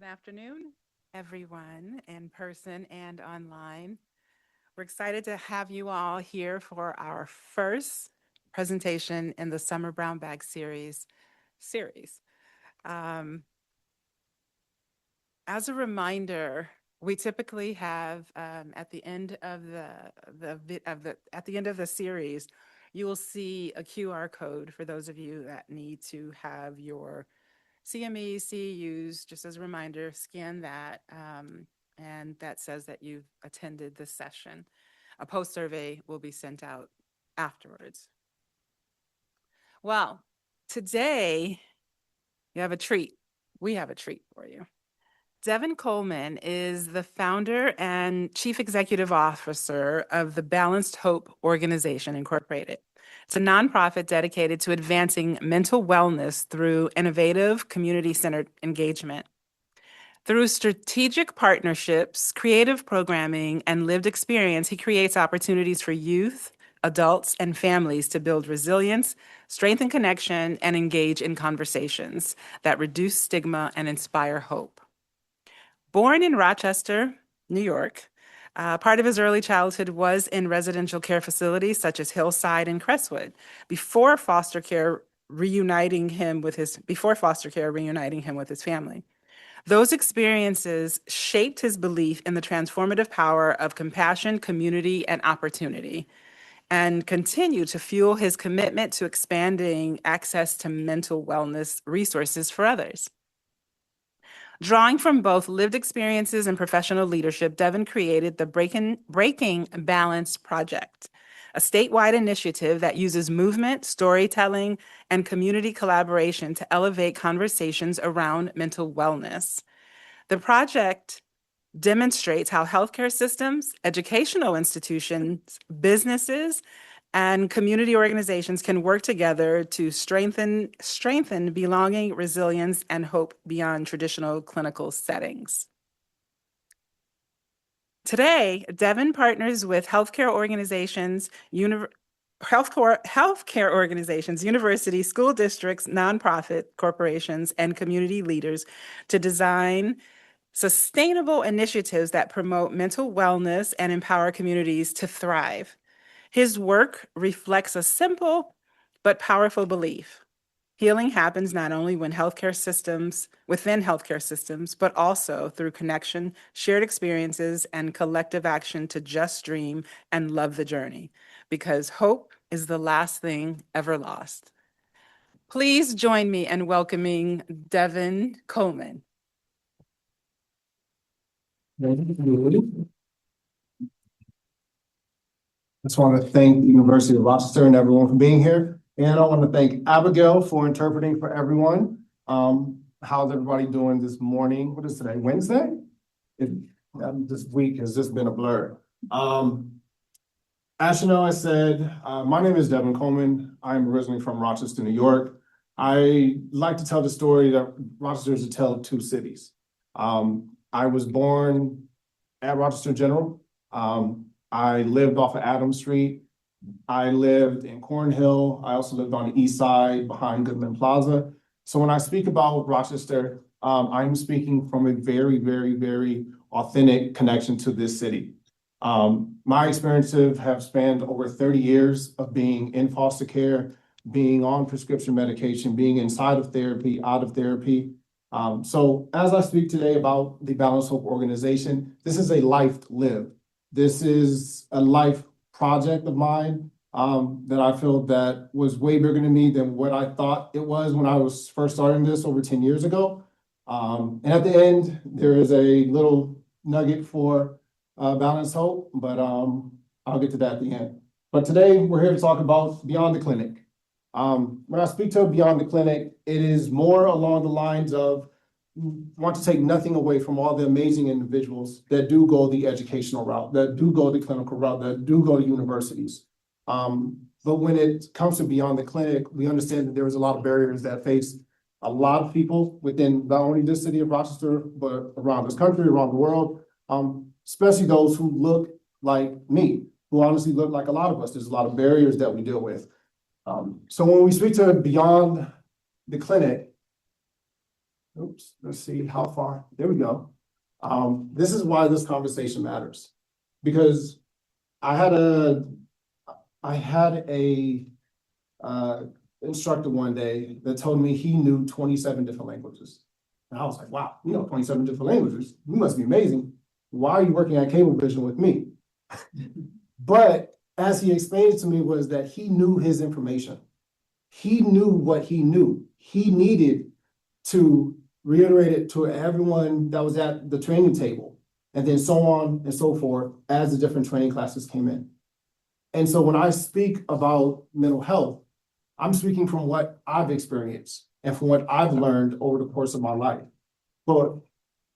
Good afternoon, everyone, in person and online. We're excited to have you all here for our first presentation in the Summer Brown Bag series. Um, as a reminder, we typically have at the end of the series, you will see a QR code for those of you that need to have your CME, CEUs, just as a reminder, scan that, and that says that you've attended this session. A post survey will be sent out afterwards. Well, today you have a treat. We have a treat for you. Devin Coleman is the founder and chief executive officer of the Balanced Hope Organization, Incorporated. It's a nonprofit dedicated to advancing mental wellness through innovative, community-centered engagement. Through strategic partnerships, creative programming, and lived experience, he creates opportunities for youth, adults, and families to build resilience, strengthen connection, and engage in conversations that reduce stigma and inspire hope. Born in Rochester, New York, part of his early childhood was in residential care facilities such as Hillside and Crestwood before foster care reuniting him with his family. Those experiences shaped his belief in the transformative power of compassion, community, and opportunity, and continue to fuel his commitment to expanding access to mental wellness resources for others. Drawing from both lived experiences and professional leadership, Devin created the Breaking Balance Project, a statewide initiative that uses movement, storytelling, and community collaboration to elevate conversations around mental wellness. The project demonstrates how healthcare systems, educational institutions, businesses, and community organizations can work together to strengthen belonging, resilience, and hope beyond traditional clinical settings. Today, Devin partners with healthcare organizations, universities, school districts, nonprofit corporations, and community leaders to design sustainable initiatives that promote mental wellness and empower communities to thrive. His work reflects a simple but powerful belief. Healing happens not only within healthcare systems, but also through connection, shared experiences, and collective action to just dream and love the journey, because hope is the last thing ever lost. Please join me in welcoming Devin Coleman. I just want to thank the University of Rochester and everyone for being here. And I want to thank Abigail for interpreting for everyone. How's everybody doing this morning? What is today, Wednesday? This week has just been a blur. As you know, I said, my name is Devin Coleman. I'm originally from Rochester, New York. I like to tell the story that Rochester is a tale of two cities. I was born at Rochester General. I lived off of Adams Street. I lived in Cornhill. I also lived on the east side behind Goodman Plaza. So when I speak about Rochester, I'm speaking from a very, very, very authentic connection to this city. My experiences have spanned over 30 years of being in foster care, being on prescription medication, being inside of therapy, out of therapy. So as I speak today about the Balanced Hope Organization, this is a life lived. This is a life project of mine that I feel that was way bigger than me than what I thought it was when I was first starting this over 10 years ago. And at the end, there is a little nugget for Balanced Hope, but I'll get to that at the end. But today we're here to talk about Beyond the Clinic. When I speak to Beyond the Clinic, it is more along the lines of want to take nothing away from all the amazing individuals that do go the educational route, that do go the clinical route, that do go to universities. But when it comes to Beyond the Clinic, we understand that there is a lot of barriers that face a lot of people within not only this city of Rochester, but around this country, around the world, especially those who look like me, who honestly look like a lot of us. There's a lot of barriers that we deal with. So when we speak to Beyond the Clinic, Oops, let's see how far. There we go. This is why this conversation matters. Because I had a I had a uh, instructor one day that told me he knew 27 different languages. And I was like, wow, you know 27 different languages. You must be amazing. Why are you working at Cablevision with me? But as he explained it to me was that he knew his information. He knew what he knew. He needed to reiterate it to everyone that was at the training table, and then so on and so forth as the different training classes came in. And so when I speak about mental health, I'm speaking from what I've experienced and from what I've learned over the course of my life. But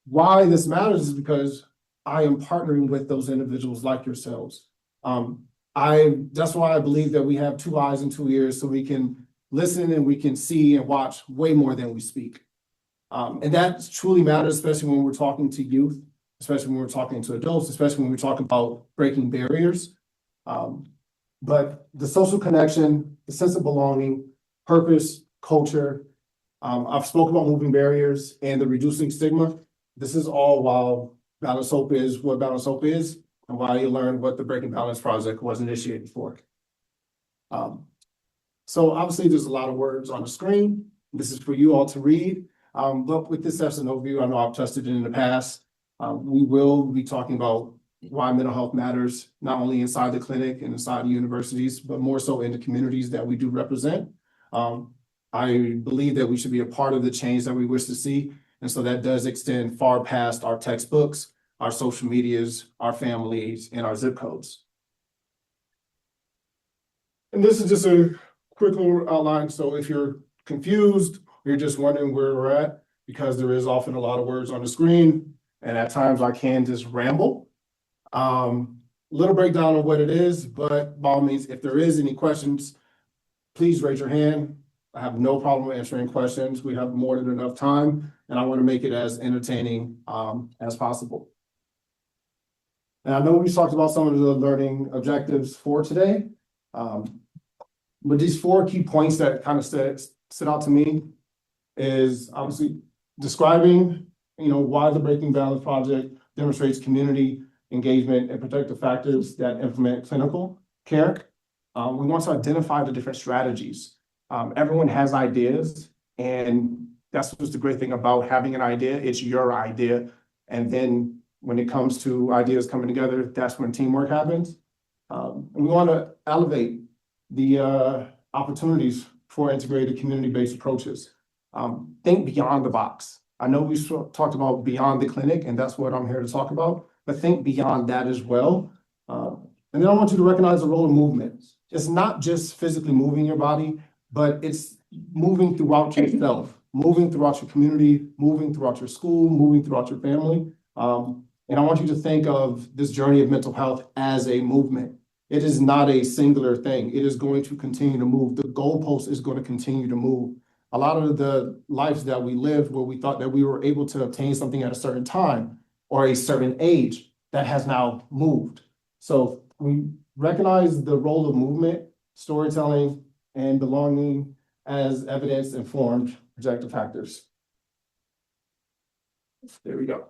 why this matters is because I am partnering with those individuals like yourselves. That's why I believe that we have 2 eyes and 2 ears, so we can listen and we can see and watch way more than we speak. And that truly matters, especially when we're talking to youth, especially when we're talking to adults, especially when we're talking about breaking barriers. But the social connection, the sense of belonging, purpose, culture, I've spoken about moving barriers and the reducing stigma. This is all while Balance Hope is what Balance Hope is, and why you learned what the Breaking Balance Project was initiated for. So obviously there's a lot of words on the screen. This is for you all to read. But with this as an overview, I know I've tested it in the past. We will be talking about why mental health matters, not only inside the clinic and inside the universities, but more so in the communities that we do represent. I believe that we should be a part of the change that we wish to see. And so that does extend far past our textbooks, our social medias, our families, and our zip codes. And this is just a quick little outline. So if you're confused, you're just wondering where we're at, because there is often a lot of words on the screen, and at times I can just ramble. Little breakdown of what it is, but by all means, if there is any questions, please raise your hand. I have no problem answering questions. We have more than enough time, and I want to make it as entertaining as possible. And I know we talked about some of the learning objectives for today, but these 4 key points that kind of stood out to me is obviously describing, why the Breaking Balance Project demonstrates community engagement and protective factors that implement clinical care. We want to identify the different strategies. Everyone has ideas, and that's what's the great thing about having an idea. It's your idea. And then when it comes to ideas coming together, that's when teamwork happens. And we want to elevate the opportunities for integrated community-based approaches. Think beyond the box. I know we talked about beyond the clinic, and that's what I'm here to talk about, but think beyond that as well. And then I want you to recognize the role of movement. It's not just physically moving your body, but it's moving throughout yourself, moving throughout your community, moving throughout your school, moving throughout your family. And I want you to think of this journey of mental health as a movement. It is not a singular thing. It is going to continue to move. The goalpost is going to continue to move. A lot of the lives that we lived where we thought that we were able to obtain something at a certain time or a certain age, that has now moved. So we recognize the role of movement, storytelling, and belonging as evidence-informed projective factors. There we go.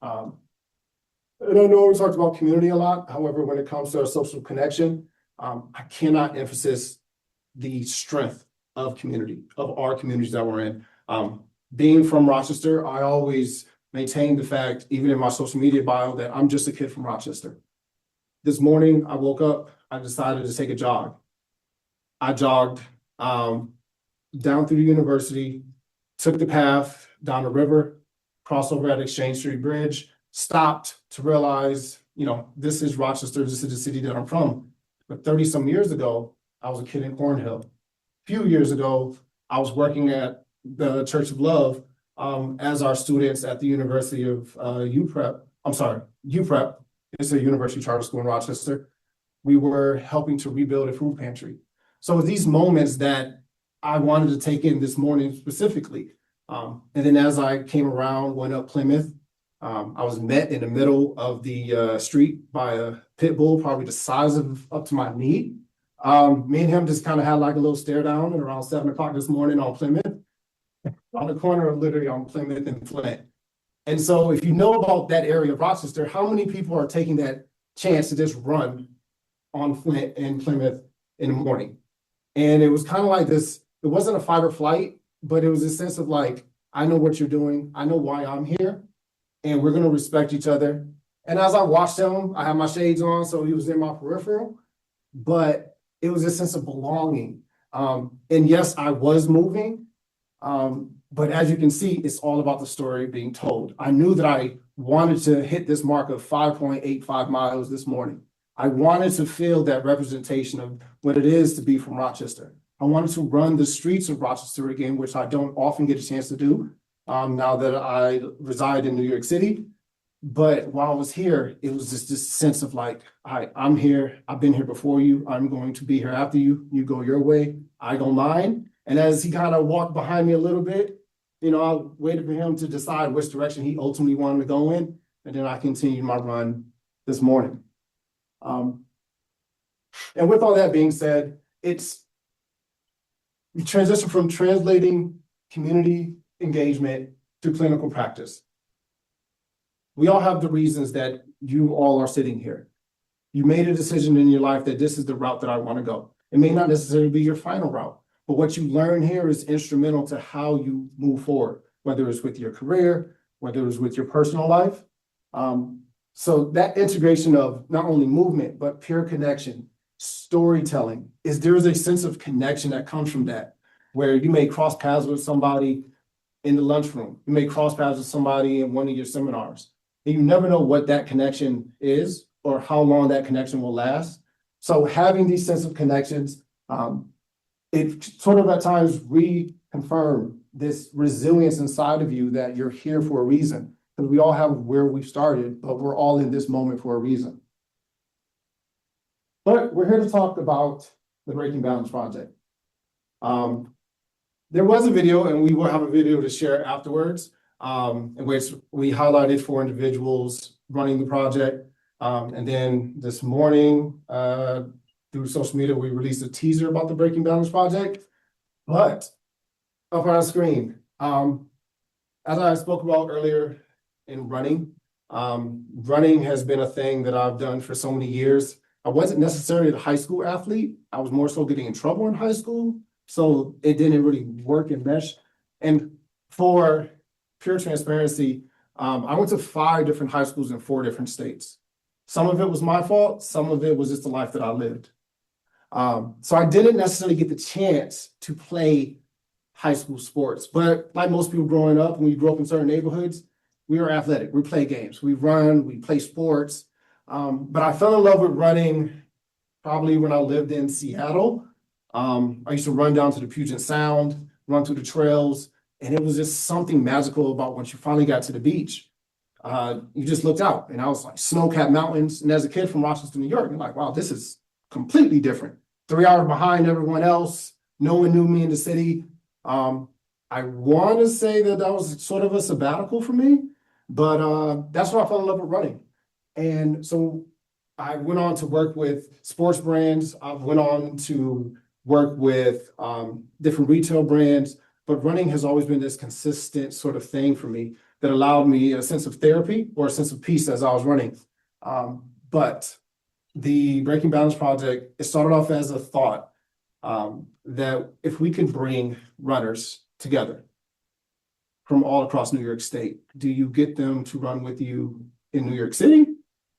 And I know we talked about community a lot. However, when it comes to our social connection, I cannot emphasize the strength of community, of our communities that we're in. Being from Rochester, I always maintain the fact, even in my social media bio, that I'm just a kid from Rochester. This morning, I woke up, I decided to take a jog. I jogged down through the university, took the path down the river, crossed over at Exchange Street Bridge, stopped to realize, this is Rochester, this is the city that I'm from. But 30 some years ago, I was a kid in Cornhill. A few years ago, I was working at the Church of Love as our students at the University of UPrep. It's a university charter school in Rochester. We were helping to rebuild a food pantry. So these moments that I wanted to take in this morning specifically. And then as I came around, went up Plymouth, I was met in the middle of the street by a pit bull, probably the size of up to my knee. Me and him just kind of had like a little stare down at around 7 o'clock this morning on Plymouth. on the corner of literally on Plymouth and Flint. And so if you know about that area of Rochester, how many people are taking that chance to just run on Flint and Plymouth in the morning? And it was kind of like this, it wasn't a fight or flight, but it was a sense of like, I know what you're doing, I know why I'm here, and we're gonna respect each other. And as I watched him, I had my shades on, so he was in my peripheral, but it was a sense of belonging. And yes, I was moving, but as you can see, it's all about the story being told. I knew that I wanted to hit this mark of 5.85 miles this morning. I wanted to feel that representation of what it is to be from Rochester. I wanted to run the streets of Rochester again, which I don't often get a chance to do now that I reside in New York City. But while I was here, it was just this sense of like, I'm here, I've been here before you, I'm going to be here after you, you go your way, I go mine. And as he kind of walked behind me a little bit, you know, I waited for him to decide which direction he ultimately wanted to go in. And then I continued my run this morning. And with all that being said, we transition from translating community engagement to clinical practice. We all have the reasons that you all are sitting here. You made a decision in your life that this is the route that I want to go. It may not necessarily be your final route, but what you learn here is instrumental to how you move forward, whether it's with your career, whether it's with your personal life. So that integration of not only movement, but pure connection, storytelling, there's a sense of connection that comes from that, where you may cross paths with somebody in the lunchroom, you may cross paths with somebody in one of your seminars. And you never know what that connection is or how long that connection will last. So having these sense of connections, it sort of at times reconfirm this resilience inside of you that you're here for a reason. Because we all have where we've started, but we're all in this moment for a reason. But we're here to talk about the Breaking Balance Project. There was a video, and we will have a video to share afterwards, in which we highlighted 4 individuals running the project. And then this morning, through social media, we released a teaser about the Breaking Balance Project. But up on our screen, as I spoke about earlier in running, running has been a thing that I've done for so many years. I wasn't necessarily a high school athlete. I was more so getting in trouble in high school. So it didn't really work and mesh. And for pure transparency, I went to 5 different high schools in 4 different states. Some of it was my fault. Some of it was just the life that I lived. So I didn't necessarily get the chance to play high school sports. But like most people growing up, when you grow up in certain neighborhoods, we are athletic. We play games. We run. We play sports. But I fell in love with running probably when I lived in Seattle. I used to run down to the Puget Sound, run through the trails, and it was just something magical about once you finally got to the beach. You just looked out, and I was like snow-capped mountains. And as a kid from Rochester, New York, you're like, wow, this is completely different. 3 hours behind everyone else. No one knew me in the city. I want to say that was sort of a sabbatical for me, but that's when I fell in love with running. And so I went on to work with sports brands. I went on to work with different retail brands, but running has always been this consistent sort of thing for me that allowed me a sense of therapy or a sense of peace as I was running. But the Breaking Balance Project, it started off as a thought that if we could bring runners together from all across New York State, do you get them to run with you in New York City?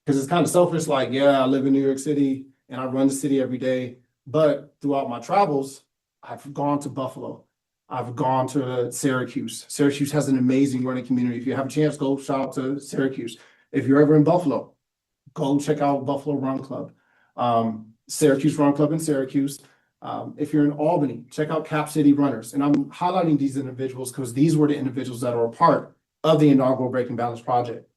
Because it's kind of selfish, like, yeah, I live in New York City and I run the city every day. But throughout my travels, I've gone to Buffalo. I've gone to Syracuse. Syracuse has an amazing running community. If you have a chance, go shout out to Syracuse. If you're ever in Buffalo, go check out Buffalo Run Club. Syracuse Run Club in Syracuse. If you're in Albany, check out Cap City Runners. And I'm highlighting these individuals because these were the individuals that are a part of the inaugural Breaking Balance Project.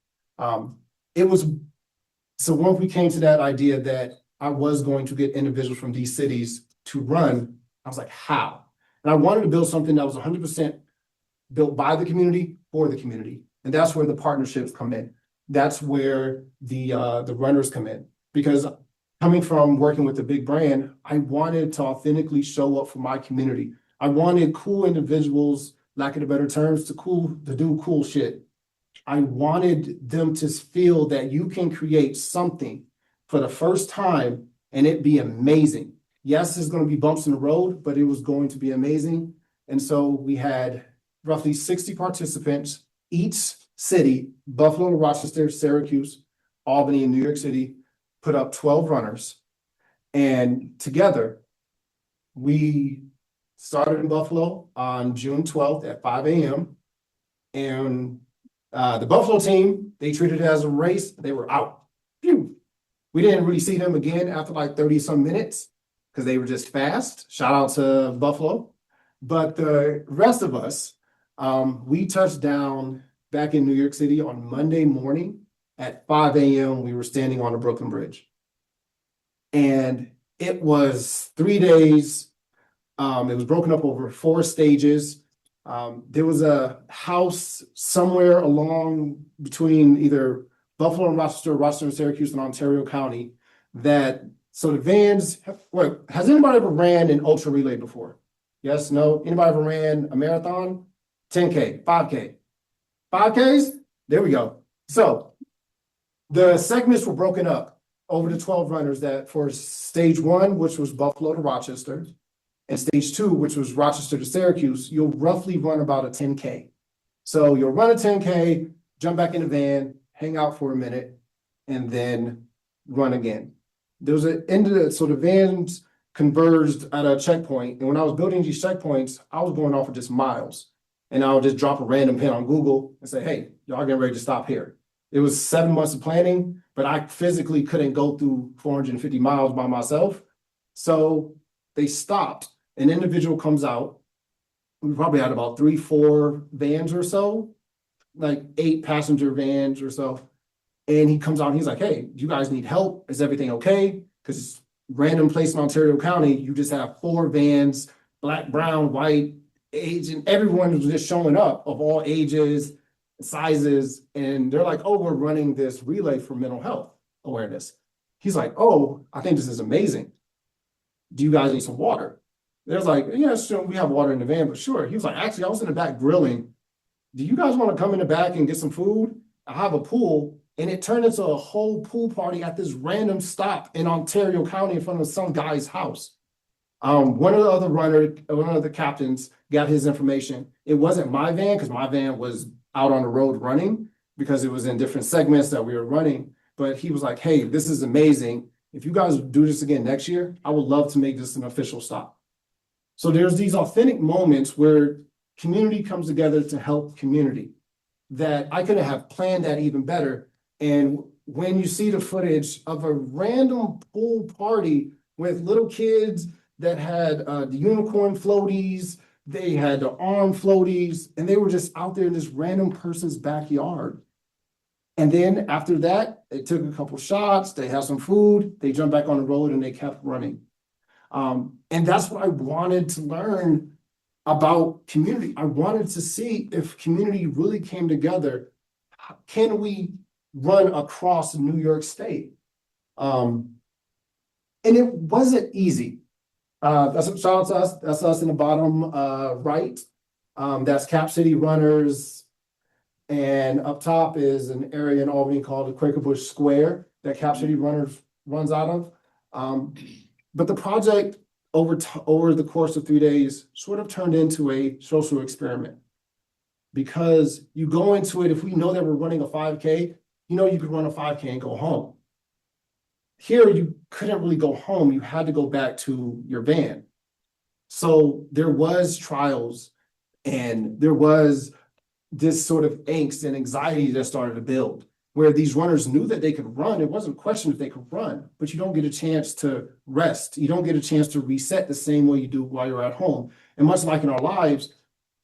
So once we came to that idea that I was going to get individuals from these cities to run, I was like, how? And I wanted to build something that was 100% built by the community for the community. And that's where the partnerships come in. That's where the runners come in. Because coming from working with a big brand, I wanted to authentically show up for my community. I wanted cool individuals lack of better terms, to do cool shit. I wanted them to feel that you can create something for the first time and it be amazing. Yes, there's going to be bumps in the road, but it was going to be amazing. And so we had roughly 60 participants, each city, Buffalo, Rochester, Syracuse, Albany, and New York City, put up 12 runners. And together, we started in Buffalo on June 12th at 5 a.m. And the Buffalo team, they treated it as a race. They were out. Phew. We didn't really see them again after like 30 some minutes because they were just fast. Shout out to Buffalo. But the rest of us, we touched down back in New York City on Monday morning at 5 a.m. We were standing on the Brooklyn Bridge. And it was 3 days. It was broken up over 4 stages. There was a house somewhere along between either Buffalo and Rochester, Rochester and Syracuse and Ontario County so the vans, wait, has anybody ever ran an ultra relay before? Yes, no? Anybody ever ran a marathon? 10K, 5K. 5Ks? There we go. So the segments were broken up over the 12 runners that for stage 1, which was Buffalo to Rochester, and stage 2, which was Rochester to Syracuse, you'll roughly run about a 10K. So you'll run a 10K, jump back in the van, hang out for a minute, and then run again. There was an end of it, so the vans converged at a checkpoint. And when I was building these checkpoints, I was going off of just miles. And I would just drop a random pin on Google and say, hey, y'all getting ready to stop here. It was 7 months of planning, but I physically couldn't go through 450 miles by myself. So they stopped. An individual comes out. We probably had about 3-4 vans or so, like 8 passenger vans or so. And he comes out and he's like, hey, do you guys need help? Is everything okay? Because random place in Ontario County, you just have 4 vans, black, brown, white, age, and everyone was just showing up of all ages, sizes. And they're like, oh, we're running this relay for mental health awareness. He's like, oh, I think this is amazing. Do you guys need some water? There's like, yeah, sure, we have water in the van, but sure. He was like, actually, I was in the back grilling. Do you guys want to come in the back and get some food? I have a pool. And it turned into a whole pool party at this random stop in Ontario County in front of some guy's house. One of the captains got his information. It wasn't my van because my van was out on the road running because it was in different segments that we were running. But he was like, hey, this is amazing. If you guys do this again next year, I would love to make this an official stop. So there's these authentic moments where community comes together to help community that I couldn't have planned that even better. And when you see the footage of a random pool party with little kids that had the unicorn floaties, they had the arm floaties, and they were just out there in this random person's backyard. And then after that, they took a couple shots, they had some food, they jumped back on the road and they kept running. And that's what I wanted to learn about community. I wanted to see if community really came together. Can we run across New York State? And it wasn't easy. That's a shout out to us. That's us in the bottom right. That's Cap City Runners. And up top is an area in Albany called the Quaker Bush Square that Cap City Runners runs out of. But the project over the course of 3 days sort of turned into a social experiment. Because you go into it, if we know that we're running a 5K, you know you could run a 5K and go home. Here, you couldn't really go home. You had to go back to your van. So there was trials and there was this sort of angst and anxiety that started to build where these runners knew that they could run. It wasn't a question if they could run, but you don't get a chance to rest. You don't get a chance to reset the same way you do while you're at home. And much like in our lives,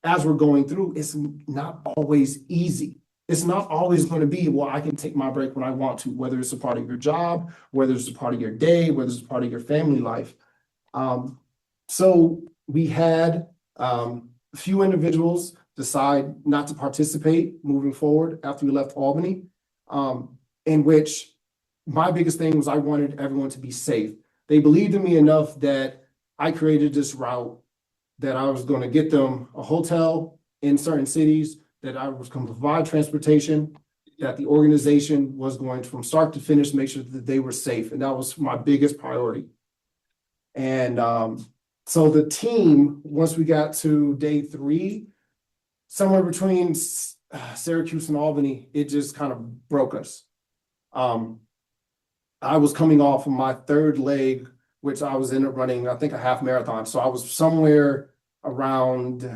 as we're going through, it's not always easy. It's not always going to be, well, I can take my break when I want to, whether it's a part of your job, whether it's a part of your day, whether it's a part of your family life. So we had a few individuals decide not to participate moving forward after we left Albany, in which my biggest thing was I wanted everyone to be safe. They believed in me enough that I created this route that I was going to get them a hotel in certain cities, that I was going to provide transportation, that the organization was going to, from start to finish, make sure that they were safe. And that was my biggest priority. And so the team, once we got to day 3, somewhere between Syracuse and Albany, it just kind of broke us. I was coming off of my 3rd leg, which I was in running, I think, a half marathon. So I was somewhere around,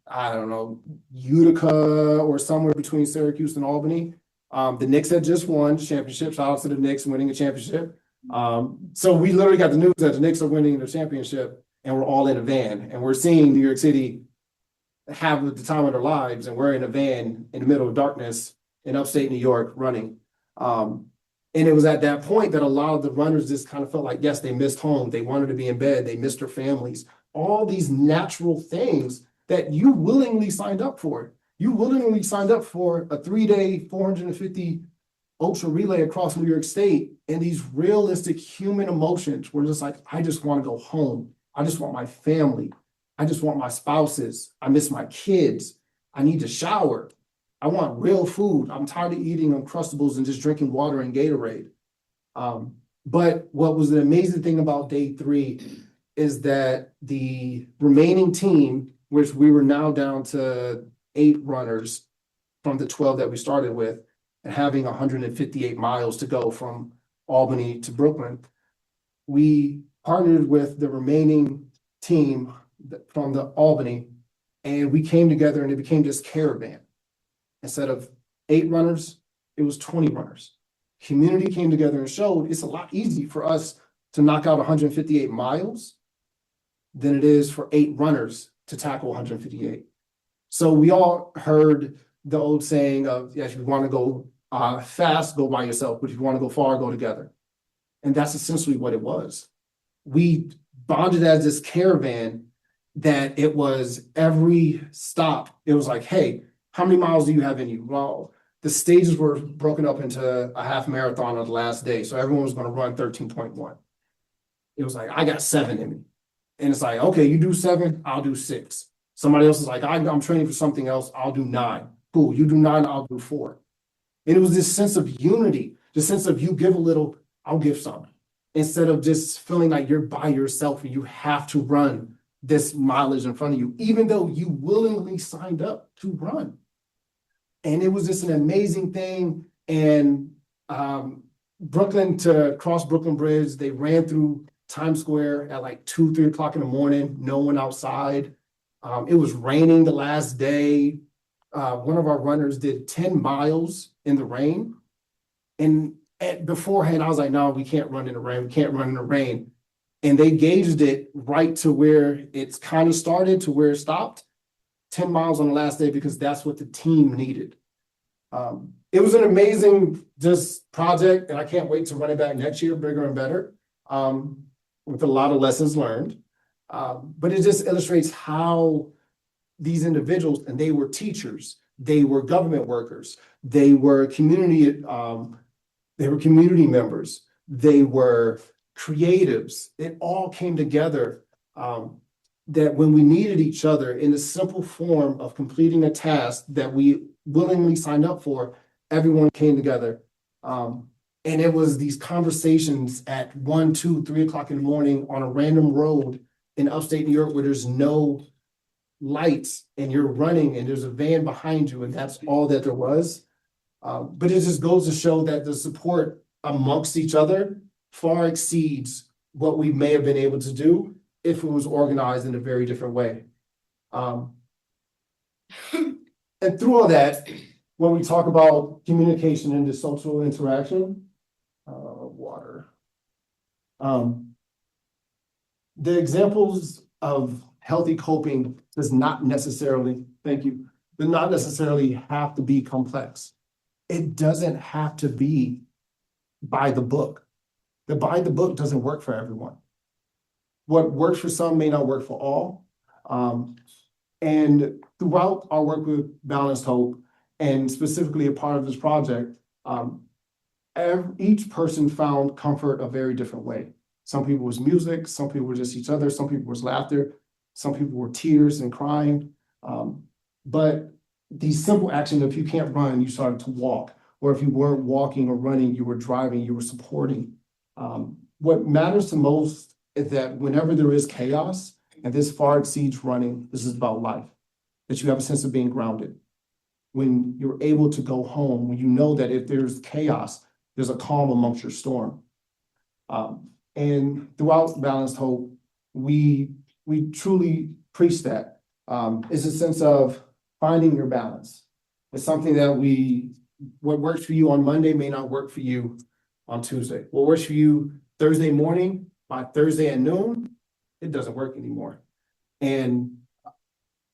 I don't know, Utica or somewhere between Syracuse and Albany. The Knicks had just won the championship. Shout out to the Knicks winning a championship. So we literally got the news that the Knicks are winning the championship, and we're all in a van, and we're seeing New York City have the time of their lives, and we're in a van in the middle of darkness in upstate New York running. And it was at that point that a lot of the runners just kind of felt like, yes, they missed home. They wanted to be in bed. They missed their families. All these natural things that you willingly signed up for. You willingly signed up for a 3-day, 450 ultra relay across New York State. And these realistic human emotions were just like, I just want to go home. I just want my family. I just want my spouses. I miss my kids. I need to shower. I want real food. I'm tired of eating Uncrustables and just drinking water and Gatorade. But what was the amazing thing about day 3 is that the remaining team, which we were now down to 8 runners from the 12 that we started with, and having 158 miles to go from Albany to Brooklyn, we partnered with the remaining team from the Albany, and we came together and it became this caravan. Instead of 8 runners, it was 20 runners. Community came together and showed it's a lot easier for us to knock out 158 miles than it is for 8 runners to tackle 158. So we all heard the old saying of, yes, if you want to go fast, go by yourself, but if you want to go far, go together. And that's essentially what it was. We bonded as this caravan that it was every stop. It was like, hey, how many miles do you have in you? Well, the stages were broken up into a half marathon on the last day. So everyone was going to run 13.1. It was like, I got 7 in me. And it's like, okay, you do 7, I'll do 6. Somebody else is like, I'm training for something else, I'll do 9. Cool, you do 9, I'll do 4. And it was this sense of unity, the sense of you give a little, I'll give some. Instead of just feeling like you're by yourself and you have to run this mileage in front of you, even though you willingly signed up to run. And it was just an amazing thing. And Brooklyn to cross Brooklyn Bridge, they ran through Times Square at like 2, 3 o'clock in the morning, no one outside. It was raining the last day. One of our runners did 10 miles in the rain. And beforehand, I was like, no, we can't run in the rain. We can't run in the rain. And they gauged it right to where it's kind of started to where it stopped, 10 miles on the last day, because that's what the team needed. It was an amazing just project, and I can't wait to run it back next year, bigger and better, with a lot of lessons learned. But it just illustrates how these individuals, and they were teachers, they were government workers, they were community members, they were creatives. It all came together that when we needed each other in the simple form of completing a task that we willingly signed up for, everyone came together. And it was these conversations at 1, 2, 3 o'clock in the morning on a random road in upstate New York where there's no lights and you're running and there's a van behind you and that's all that there was. But it just goes to show that the support amongst each other far exceeds what we may have been able to do if it was organized in a very different way. And through all that, when we talk about communication and the social interaction, the examples of healthy coping does not necessarily, have to be complex. It doesn't have to be by the book. The by the book doesn't work for everyone. What works for some may not work for all. And throughout our work with Balanced Hope, and specifically a part of this project, each person found comfort a very different way. Some people was music, some people were just each other, some people was laughter, some people were tears and crying. But these simple actions, if you can't run, you started to walk, or if you weren't walking or running, you were driving, you were supporting. What matters the most is that whenever there is chaos, and this far exceeds running, this is about life, that you have a sense of being grounded. When you're able to go home, when you know that if there's chaos, there's a calm amongst your storm. And throughout Balanced Hope, we truly preach that. It's a sense of finding your balance. It's something that what works for you on Monday may not work for you on Tuesday. What works for you Thursday morning, by Thursday at noon, it doesn't work anymore. And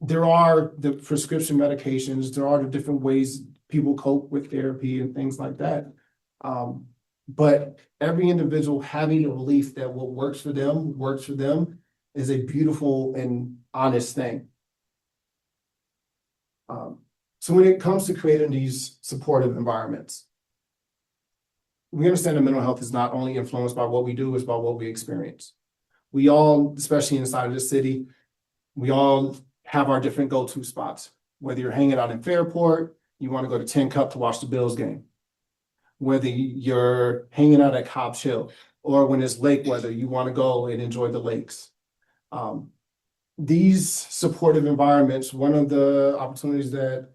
there are the prescription medications, there are the different ways people cope with therapy and things like that. But every individual having a belief that what works for them is a beautiful and honest thing. So when it comes to creating these supportive environments, we understand that mental health is not only influenced by what we do, it's about what we experience. We all, especially inside of the city, we all have our different go-to spots. Whether you're hanging out in Fairport, you want to go to Tin Cup to watch the Bills game. Whether you're hanging out at Cobb's Hill, or when it's lake weather, you want to go and enjoy the lakes. These supportive environments, one of the opportunities that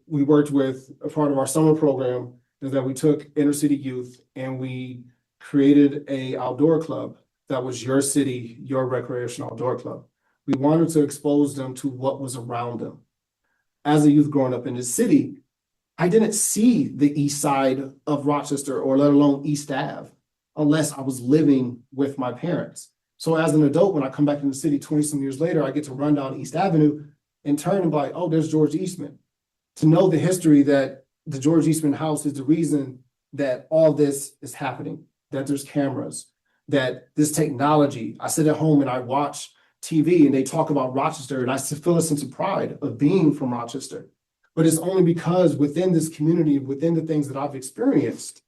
we worked with, a part of our summer program, is that we took inner city youth and we created a outdoor club that was your city, your recreational outdoor club. We wanted to expose them to what was around them. As a youth growing up in the city, I didn't see the east side of Rochester, or let alone East Ave, unless I was living with my parents. So as an adult, when I come back in the city 20 some years later, I get to run down East Avenue and turn and be like, oh, there's George Eastman. To know the history that the George Eastman house is the reason that all this is happening, that there's cameras, that this technology, I sit at home and I watch TV and they talk about Rochester and I feel a sense of pride of being from Rochester. But it's only because within this community, within the things that I've experienced,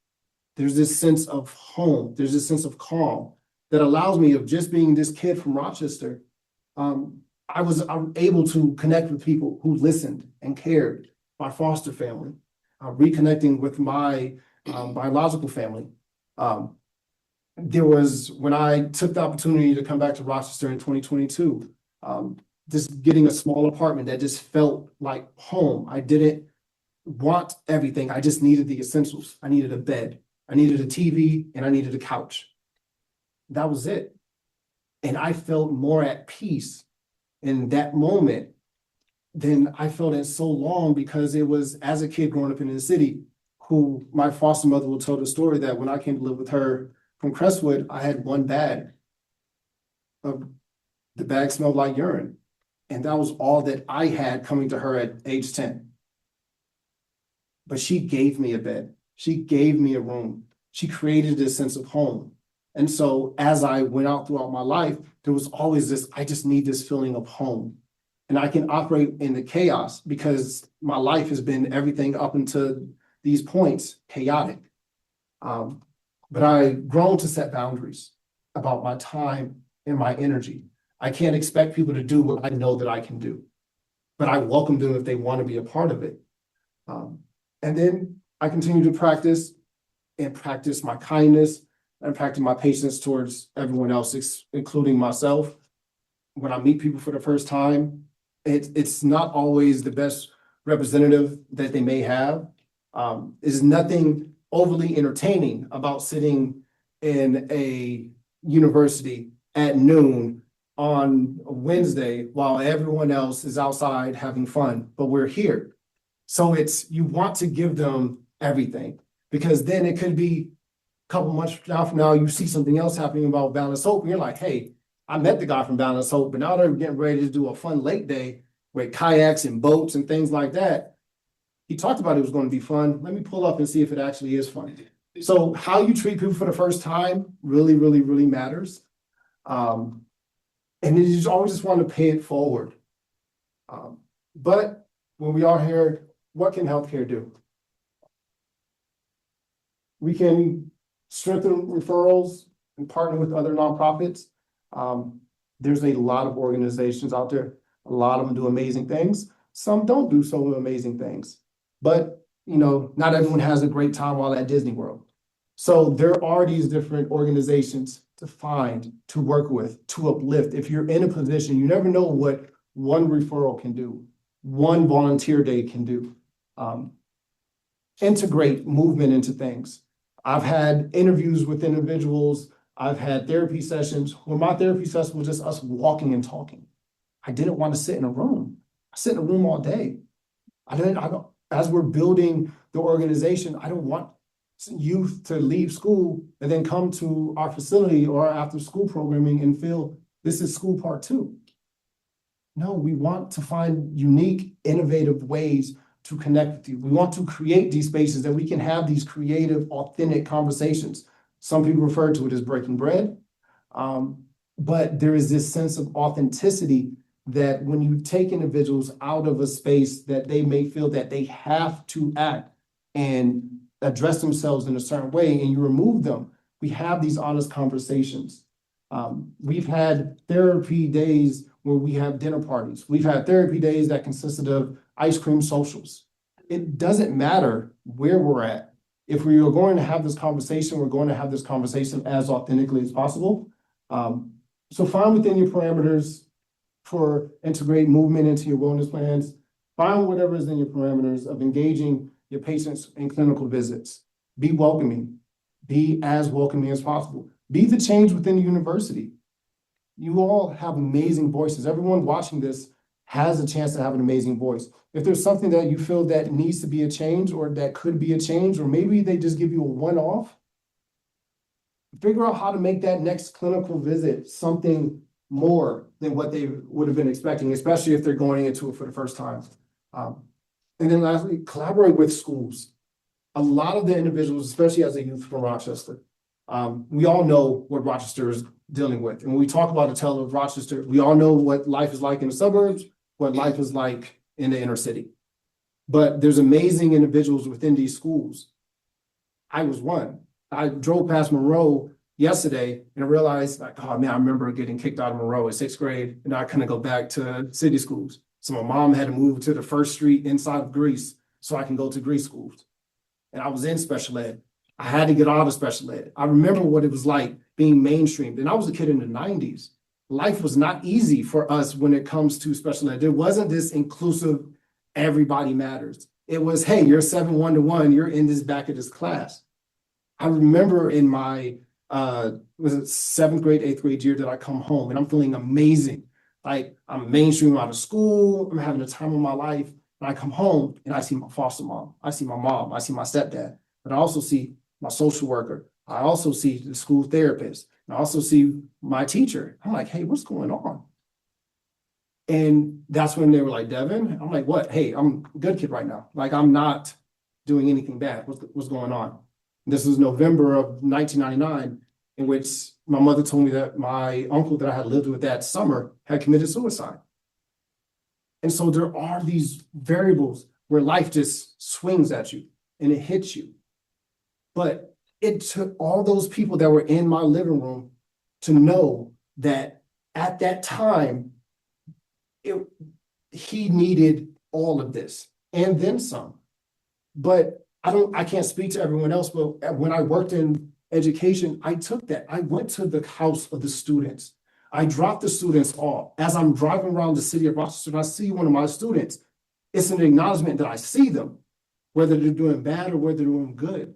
there's this sense of home, there's this sense of calm that allows me, of just being this kid from Rochester, I'm able to connect with people who listened and cared, my foster family, reconnecting with my biological family. There was, when I took the opportunity to come back to Rochester in 2022, just getting a small apartment that just felt like home. I didn't want everything. I just needed the essentials. I needed a bed, I needed a TV, and I needed a couch. That was it. And I felt more at peace in that moment than I felt in so long, because it was as a kid growing up in the city, who my foster mother will tell the story that when I came to live with her from Crestwood, I had one bag. The bag smelled like urine. And that was all that I had coming to her at age 10. But she gave me a bed. She gave me a room. She created this sense of home. And so as I went out throughout my life, there was always this, I just need this feeling of home. And I can operate in the chaos because my life has been everything up until these points, chaotic. But I've grown to set boundaries about my time and my energy. I can't expect people to do what I know that I can do, but I welcome them if they want to be a part of it. And then I continue to practice my kindness and practice my patience towards everyone else, including myself. When I meet people for the first time, it's not always the best representative that they may have. There's nothing overly entertaining about sitting in a university at noon on a Wednesday while everyone else is outside having fun, but we're here. So you want to give them everything, because then it could be a couple months from now, you see something else happening about Balanced Hope, and you're like, hey, I met the guy from Balanced Hope, but now they're getting ready to do a fun lake day with kayaks and boats and things like that. He talked about it was going to be fun. Let me pull up and see if it actually is fun. So how you treat people for the first time really, really, really matters. And you always just want to pay it forward. But when we are here, what can healthcare do? We can strengthen referrals and partner with other nonprofits. There's a lot of organizations out there. A lot of them do amazing things. Some don't do so amazing things. But, you know, not everyone has a great time while at Disney World. So there are these different organizations to find, to work with, to uplift. If you're in a position, you never know what one referral can do, one volunteer day can do. Integrate movement into things. I've had interviews with individuals. I've had therapy sessions where my therapy session was just us walking and talking. I didn't want to sit in a room. I sit in a room all day. As we're building the organization, I don't want youth to leave school and then come to our facility or after school programming and feel this is school part two. No, we want to find unique, innovative ways to connect with you. We want to create these spaces that we can have these creative, authentic conversations. Some people refer to it as breaking bread, but there is this sense of authenticity that when you take individuals out of a space that they may feel that they have to act and address themselves in a certain way and you remove them, we have these honest conversations. We've had therapy days where we have dinner parties. We've had therapy days that consisted of ice cream socials. It doesn't matter where we're at. If we are going to have this conversation, we're going to have this conversation as authentically as possible. So find within your parameters for integrate movement into your wellness plans. Find whatever is in your parameters of engaging your patients in clinical visits. Be welcoming. Be as welcoming as possible. Be the change within the university. You all have amazing voices. Everyone watching this has a chance to have an amazing voice. If there's something that you feel that needs to be a change or that could be a change, or maybe they just give you a one-off, figure out how to make that next clinical visit something more than what they would have been expecting, especially if they're going into it for the first time. And then lastly, collaborate with schools. A lot of the individuals, especially as a youth from Rochester, we all know what Rochester is dealing with. And when we talk about the tale of Rochester, we all know what life is like in the suburbs, what life is like in the inner city. But there's amazing individuals within these schools. I was one. I drove past Monroe yesterday and I realized, like, oh man, I remember getting kicked out of Monroe in sixth grade and I couldn't go back to city schools. So my mom had to move to the first street inside of Greece so I can go to Greece schools. And I was in special ed. I had to get out of special ed. I remember what it was like being mainstreamed. And I was a kid in the 90s. Life was not easy for us when it comes to special ed. There wasn't this inclusive, everybody matters. It was, hey, you're 7-1-1, you're in this back of this class. I remember in my was it 7th grade, 8th grade year that I come home and I'm feeling amazing. Like I'm mainstream out of school, I'm having the time of my life. And I come home and I see my foster mom, I see my mom, I see my stepdad, but I also see my social worker. I also see the school therapist. And I also see my teacher. I'm like, hey, what's going on? And that's when they were like, Devin, I'm like, what? Hey, I'm a good kid right now. Like I'm not doing anything bad. What's going on? This is November of 1999, in which my mother told me that my uncle that I had lived with that summer had committed suicide. And so there are these variables where life just swings at you and it hits you. But it took all those people that were in my living room to know that at that time, he needed all of this and then some. But I can't speak to everyone else, but when I worked in education, I took that. I went to the house of the students. I dropped the students off. As I'm driving around the city of Rochester and I see one of my students, it's an acknowledgement that I see them, whether they're doing bad or whether they're doing good.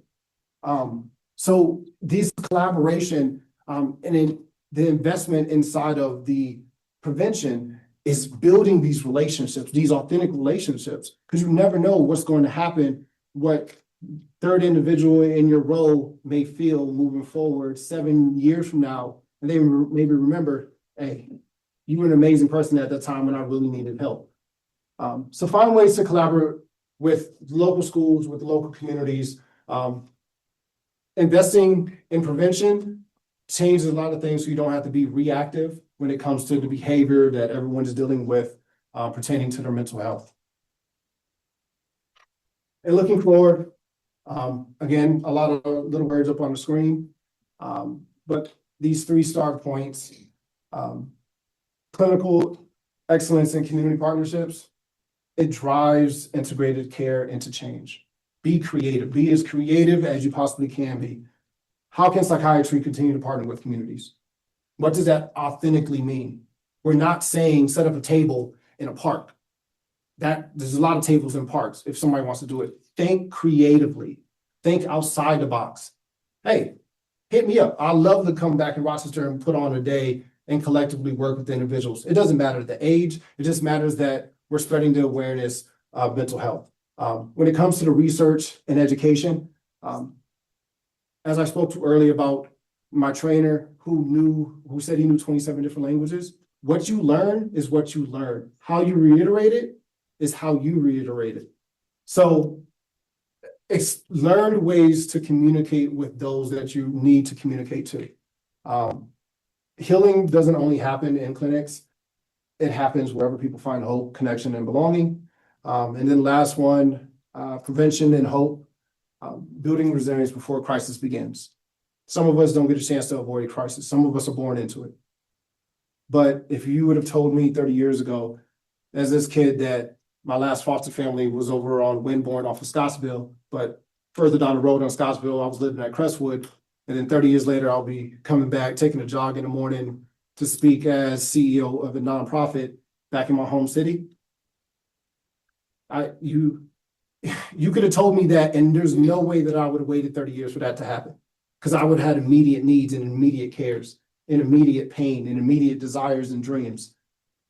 So this collaboration and then the investment inside of the prevention is building these relationships, these authentic relationships, because you never know what's going to happen, what third individual in your role may feel moving forward 7 years from now. And they maybe remember, hey, you were an amazing person at that time when I really needed help. So find ways to collaborate with local schools, with local communities. Investing in prevention changes a lot of things so you don't have to be reactive when it comes to the behavior that everyone is dealing with pertaining to their mental health. And looking forward, again, a lot of little words up on the screen, but these 3 star points, clinical excellence in community partnerships, it drives integrated care into change. Be creative, be as creative as you possibly can be. How can psychiatry continue to partner with communities? What does that authentically mean? We're not saying set up a table in a park. There's a lot of tables in parks if somebody wants to do it. Think creatively, think outside the box. Hey, hit me up. I love to come back in Rochester and put on a day and collectively work with individuals. It doesn't matter the age, it just matters that we're spreading the awareness of mental health. When it comes to the research and education, as I spoke to earlier about my trainer who said he knew 27 different languages, what you learn is what you learn. How you reiterate it is how you reiterate it. So learn ways to communicate with those that you need to communicate to. Healing doesn't only happen in clinics. It happens wherever people find hope, connection, and belonging. And then last one, prevention and hope, building resilience before crisis begins. Some of us don't get a chance to avoid a crisis. Some of us are born into it. But if you would have told me 30 years ago, as this kid, that my last foster family was over on Winborn off of Scottsville, but further down the road on Scottsville, I was living at Crestwood. And then 30 years later, I'll be coming back, taking a jog in the morning to speak as CEO of a nonprofit back in my home city. You could have told me that, and there's no way that I would have waited 30 years for that to happen, because I would have had immediate needs and immediate cares and immediate pain and immediate desires and dreams.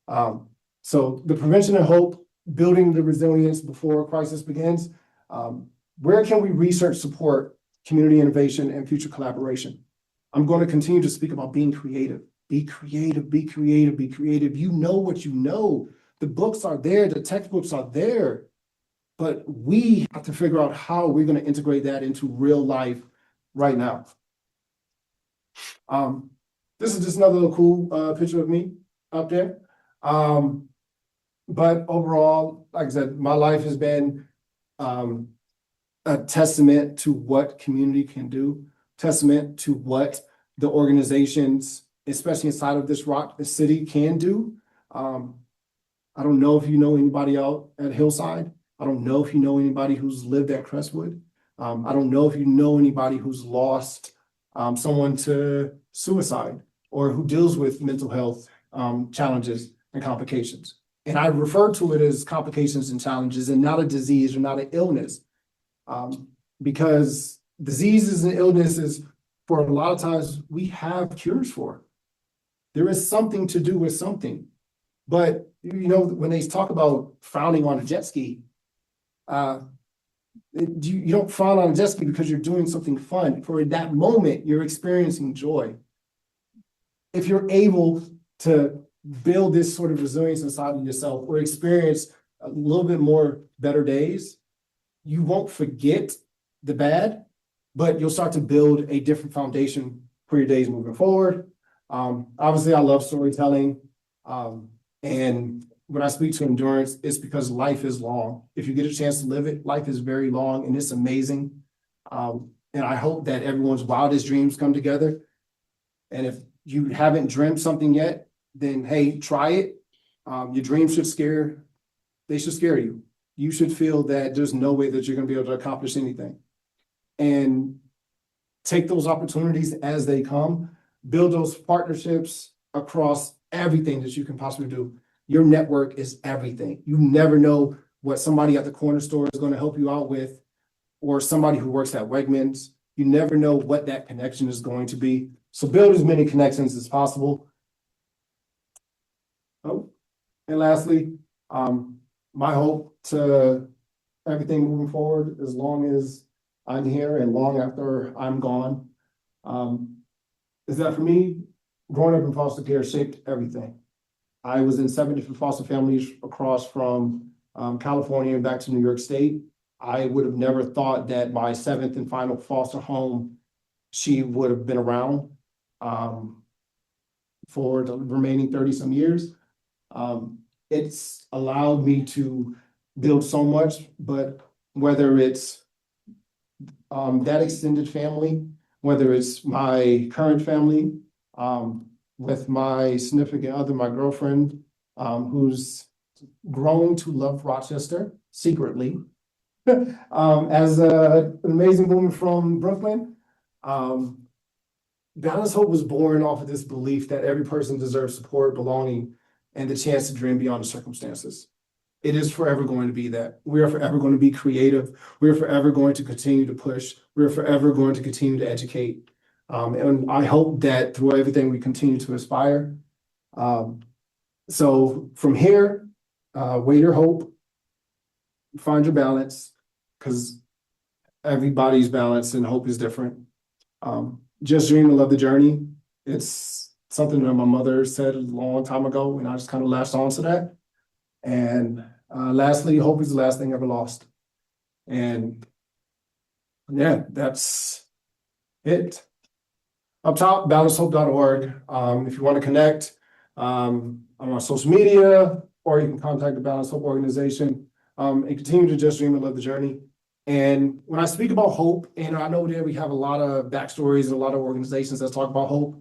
So the prevention and hope, building the resilience before crisis begins. Where can we research support, community innovation, and future collaboration? I'm going to continue to speak about being creative. Be creative, be creative, be creative. You know what you know. The books are there, the textbooks are there, but we have to figure out how we're going to integrate that into real life right now. This is just another little cool picture of me up there. But overall, like I said, my life has been a testament to what community can do, testament to what the organizations, especially inside of this city, can do. I don't know if you know anybody out at Hillside. I don't know if you know anybody who's lived at Crestwood. I don't know if you know anybody who's lost someone to suicide or who deals with mental health challenges and complications. And I refer to it as complications and challenges and not a disease or not an illness. Because diseases and illnesses, for a lot of times, we have cures for. There is something to do with something. But, you know, when they talk about frowning on a jet ski, you don't frown on a jet ski because you're doing something fun. For that moment, you're experiencing joy. If you're able to build this sort of resilience inside of yourself or experience a little bit more better days, you won't forget the bad, but you'll start to build a different foundation for your days moving forward. Obviously, I love storytelling. And when I speak to endurance, it's because life is long. If you get a chance to live it, life is very long and it's amazing. And I hope that everyone's wildest dreams come together. And if you haven't dreamt something yet, then hey, try it. Your dreams should scare you. You should feel that there's no way that you're going to be able to accomplish anything. And take those opportunities as they come, build those partnerships across everything that you can possibly do. Your network is everything. You never know what somebody at the corner store is going to help you out with, or somebody who works at Wegmans. You never know what that connection is going to be. So build as many connections as possible. Oh, and lastly, my hope to everything moving forward, as long as I'm here and long after I'm gone, is that for me, growing up in foster care shaped everything. I was in 7 different foster families across from California and back to New York State. I would have never thought that my 7th and final foster home, she would have been around for the remaining 30 some years. It's allowed me to build so much, but whether it's that extended family, whether it's my current family, with my significant other, my girlfriend, who's grown to love Rochester secretly, as an amazing woman from Brooklyn. Balance Hope was born off of this belief that every person deserves support, belonging, and the chance to dream beyond the circumstances. It is forever going to be that. We are forever going to be creative. We are forever going to continue to push. We are forever going to continue to educate. And I hope that through everything we continue to aspire. So from here, weigh your hope, find your balance, because everybody's balance and hope is different. Just dream and love the journey. It's something that my mother said a long time ago, and I just kind of latched on to that. And lastly, hope is the last thing ever lost. And yeah, that's it. Up top, balancehope.org. If you want to connect, I'm on social media, or you can contact the Balance Hope organization, and continue to just dream and love the journey. And when I speak about hope, and I know that we have a lot of backstories and a lot of organizations that talk about hope,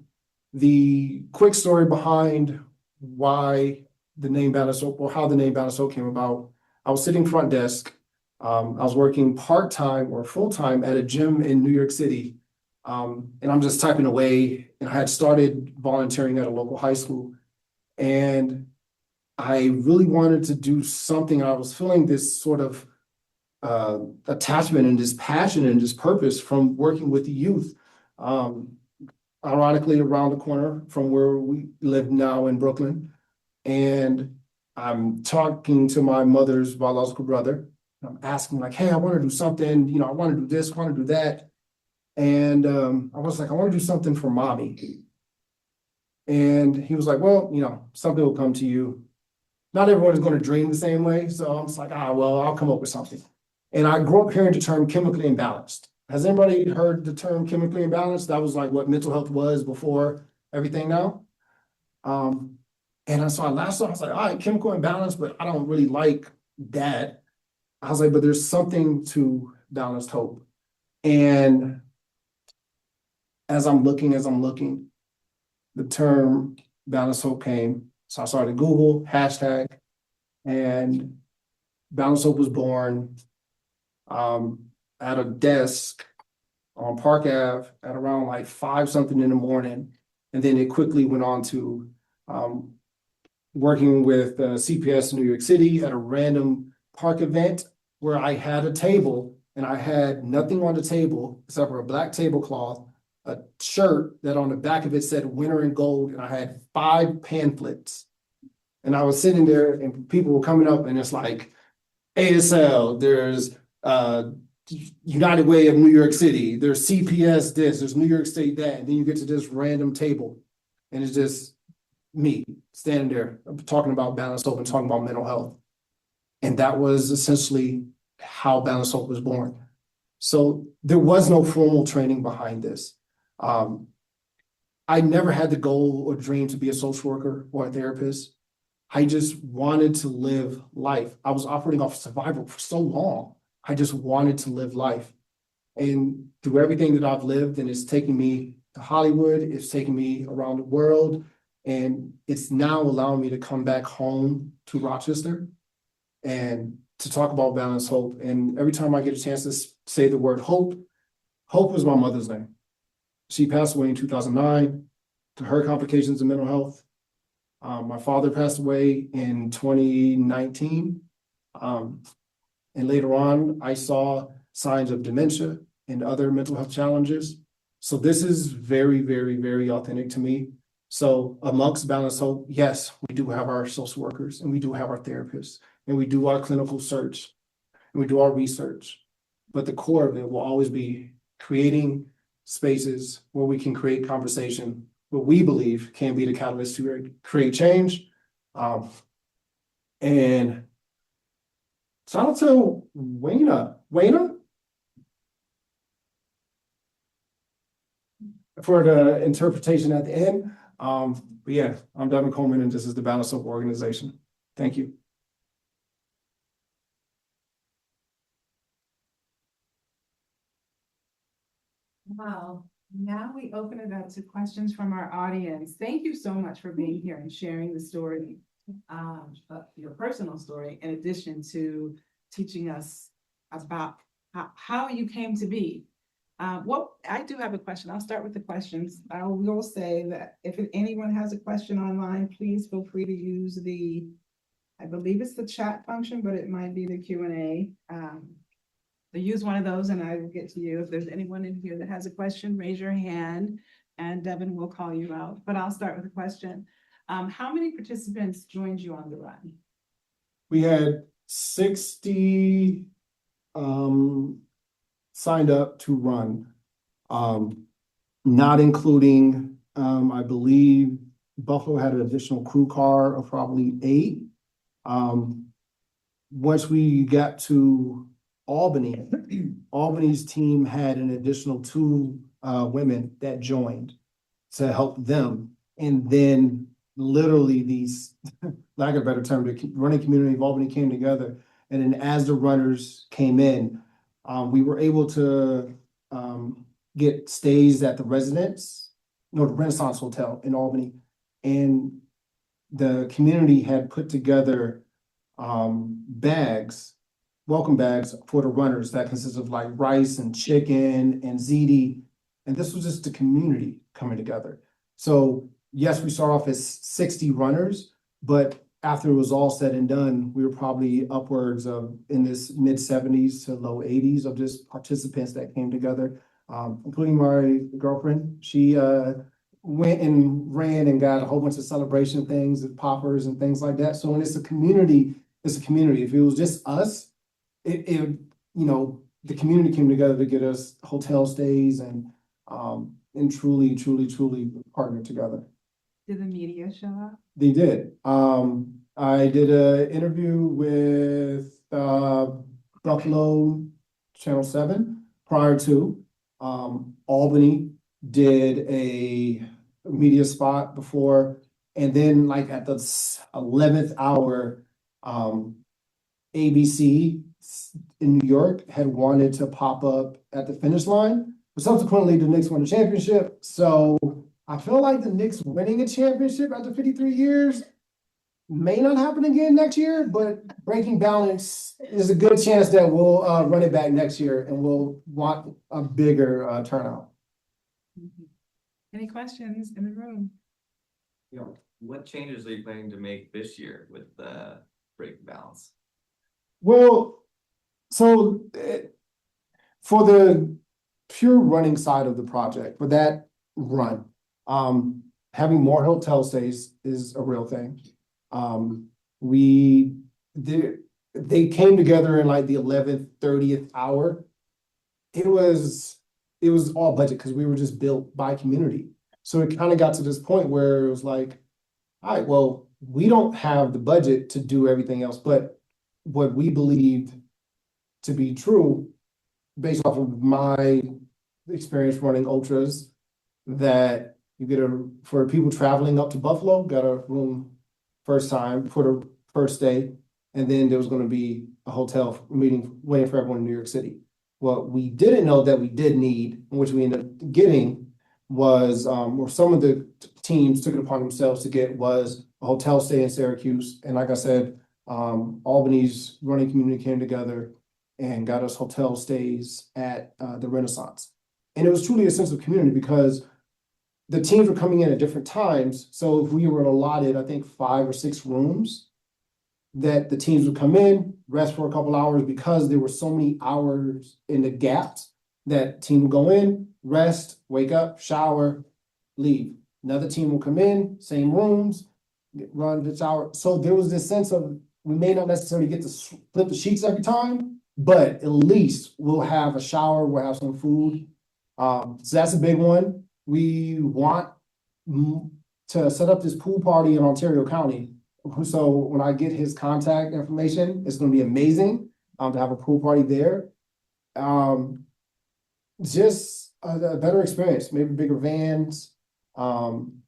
the quick story behind why the name Balance Hope, or how the name Balance Hope came about, I was sitting front desk. I was working part-time or full-time at a gym in New York City. And I'm just typing away, and I had started volunteering at a local high school. And I really wanted to do something. I was feeling this sort of attachment and this passion and this purpose from working with the youth. Ironically, around the corner from where we live now in Brooklyn. And I'm talking to my mother's biological brother. I'm asking, like, hey, I want to do something, I want to do this, I want to do that. And I was like, I want to do something for mommy. And he was like, well, something will come to you. Not everyone is going to dream the same way. So I'm just like, well, I'll come up with something. And I grew up hearing the term chemically imbalanced. Has anybody heard the term chemically imbalanced? That was like what mental health was before everything now. And so I laughed, so I was like, all right, chemical imbalance, but I don't really like that. I was like, but there's something to balanced hope. And as I'm looking, the term balanced hope came. So I started Google hashtag, and balanced hope was born at a desk on Park Ave at around like 5 something in the morning. And then it quickly went on to working with CPS in New York City at a random park event where I had a table and I had nothing on the table except for a black tablecloth, a shirt that on the back of it said winter in gold, and I had 5 pamphlets. And I was sitting there and people were coming up, and it's like ASL, there's United Way of New York City, there's CPS this, there's New York State that, and then you get to this random table, and it's just me standing there talking about Balanced Hope and talking about mental health. And that was essentially how Balanced Hope was born. So there was no formal training behind this. I never had the goal or dream to be a social worker or a therapist. I just wanted to live life. I was operating off of survival for so long. I just wanted to live life. And through everything that I've lived, and it's taken me to Hollywood, it's taken me around the world, and it's now allowing me to come back home to Rochester and to talk about Balanced Hope. And every time I get a chance to say the word hope, hope was my mother's name. She passed away in 2009 to her complications of mental health. My father passed away in 2019. And later on, I saw signs of dementia and other mental health challenges. So this is very, very, very authentic to me. So amongst Balanced Hope, yes, we do have our social workers, and we do have our therapists, and we do our clinical search, and we do our research. But the core of it will always be creating spaces where we can create conversation, what we believe can be the catalyst to create change. And shout out to Wayna for the interpretation at the end. But yeah, I'm Devin Coleman, and this is the Balanced Hope organization. Thank you. Wow. Now we open it up to questions from our audience. Thank you so much for being here and sharing the story. your personal story, in addition to teaching us about how you came to be. Well, I do have a question. I'll start with the questions. I will say that if anyone has a question online, please feel free to use I believe it's the chat function, but it might be the Q&A. So use one of those and I will get to you. If there's anyone in here that has a question, raise your hand and Devin will call you out. But I'll start with a question. How many participants joined you on the run? We had 60 signed up to run, not including, I believe Buffalo had an additional crew car of probably 8. Once we got to Albany, Albany's team had an additional 2 women that joined to help them. And then literally these, lack of a better term, the running community of Albany came together. And then as the runners came in, we were able to get stays at the the Renaissance Hotel in Albany. And the community had put together welcome bags for the runners that consist of like rice and chicken and ziti. And this was just the community coming together. So yes, we start off as 60 runners, but after it was all said and done, we were probably upwards of in this mid 70s to low 80s of just participants that came together, including my girlfriend. She went and ran and got a whole bunch of celebration things and poppers and things like that. So when it's a community, it's a community. If it was just us, the community came together to get us hotel stays and truly partnered together. Did the media show up? They did. I did an interview with Buffalo Channel 7 prior to. Albany did a media spot before, and then like at the 11th hour, ABC in New York had wanted to pop up at the finish line, but subsequently the Knicks won the championship. So I feel like the Knicks winning a championship after 53 years may not happen again next year, but breaking balance is a good chance that we'll run it back next year and we'll want a bigger turnout. Any questions in the room? What changes are you planning to make this year with the breaking balance? Well, so for the pure running side of the project, for that run, having more hotel stays is a real thing. They came together in like the 11th, 30th hour. It was all budget because we were just built by community. So it kind of got to this point where it was like, all right, well, we don't have the budget to do everything else, but what we believed to be true, based off of my experience running ultras, that you get for people traveling up to Buffalo, got a room first time for the first day, and then there was going to be a hotel meeting waiting for everyone in New York City. What we didn't know that we did need, which we ended up getting, was or some of the teams took it upon themselves to get, was a hotel stay in Syracuse. And like I said, Albany's running community came together and got us hotel stays at the Renaissance. And it was truly a sense of community because the teams were coming in at different times. So if we were allotted, I think 5 or 6 rooms, that the teams would come in, rest for a couple hours because there were so many hours in the gaps that team would go in, rest, wake up, shower, leave. Another team will come in, same rooms, run the shower. So there was this sense of we may not necessarily get to flip the sheets every time, but at least we'll have a shower, we'll have some food. So that's a big one. We want to set up this pool party in Ontario County. So when I get his contact information, it's going to be amazing to have a pool party there. Just a better experience, maybe bigger vans. And